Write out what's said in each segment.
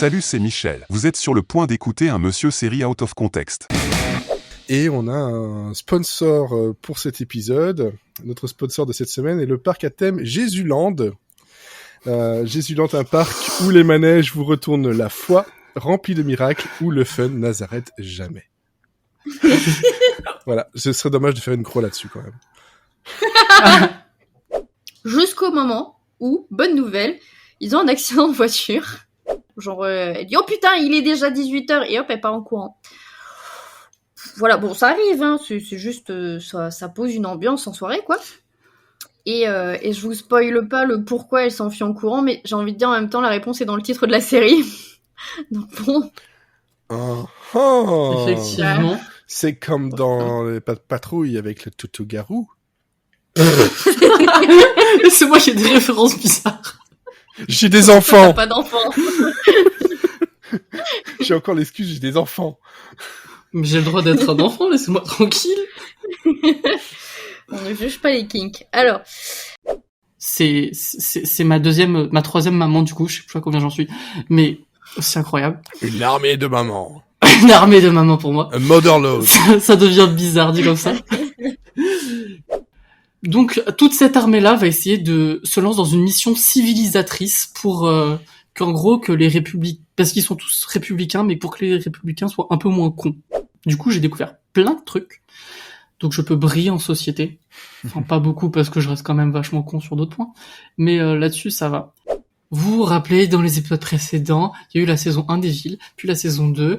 Salut, c'est Michel. Vous êtes sur le point d'écouter un Monsieur Série Out of Context. Et on a un sponsor pour cet épisode. Notre sponsor de cette semaine est le parc à thème Jésuland. Jésuland, un parc où les manèges vous retournent la foi, rempli de miracles, où le fun n'a s'arrête jamais. Voilà, ce serait dommage de faire une croix là-dessus quand même. Jusqu'au moment où, bonne nouvelle, ils ont un accident de voiture. Genre, elle dit « Oh putain, il est déjà 18h » et hop, elle part en courant. Voilà, bon, ça arrive, hein, c'est juste, ça pose une ambiance en soirée, quoi. Et je vous spoile pas le pourquoi elle s'enfuit en courant, mais j'ai envie de dire en même temps, la réponse est dans le titre de la série. Donc bon. Effectivement. C'est comme dans les patrouilles avec le toutou-garou. C'est moi qui ai des références bizarres. J'ai des enfants. T'as pas d'enfants. J'ai encore l'excuse, j'ai des enfants. Mais j'ai le droit d'être un enfant, laissez-moi tranquille. On ne juge pas les kinks. Alors. C'est ma troisième maman, du coup, je sais plus à combien j'en suis. Mais c'est incroyable. Une armée de mamans. Une armée de mamans pour moi. Un motherload. Ça devient bizarre, dit comme ça. Donc, toute cette armée-là va essayer de se lancer dans une mission civilisatrice pour qu'en gros, que les parce qu'ils sont tous républicains, mais pour que les républicains soient un peu moins cons. Du coup, j'ai découvert plein de trucs. Donc, je peux briller en société. Enfin, pas beaucoup, parce que je reste quand même vachement con sur d'autres points. Mais là-dessus, ça va. Vous vous rappelez, dans les épisodes précédents, il y a eu la saison 1 des villes, puis la saison 2.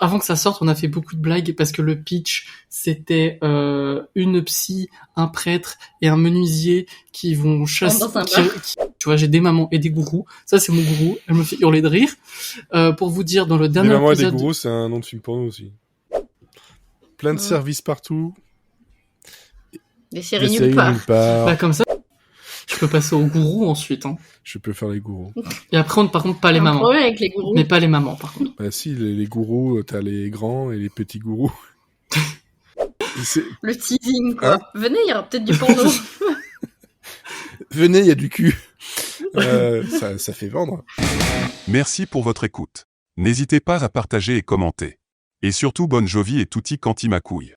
Avant que ça sorte, on a fait beaucoup de blagues parce que le pitch, c'était une psy, un prêtre et un menuisier qui vont chasser... Tu vois, j'ai des mamans et des gourous. Ça, c'est mon gourou. Elle me fait hurler de rire. Pour vous dire, dans le dernier épisode... Des mamans épisode... et des gourous, c'est un nom de film porno aussi. Plein de services partout. Des séries nulle part. Bah, comme ça, je peux passer aux gourous ensuite, hein. Je peux faire les gourous. Et après, par contre, pas les mamans. Problème avec les gourous. Mais pas les mamans, par contre. Bah si, les gourous, t'as les grands et les petits gourous. Le teasing, quoi. Hein? Venez, il y aura peut-être du porno. Venez, il y a du cul. Ça fait vendre. Merci pour votre écoute. N'hésitez pas à partager et commenter. Et surtout bonne Jovi et tutti quanti ma couille.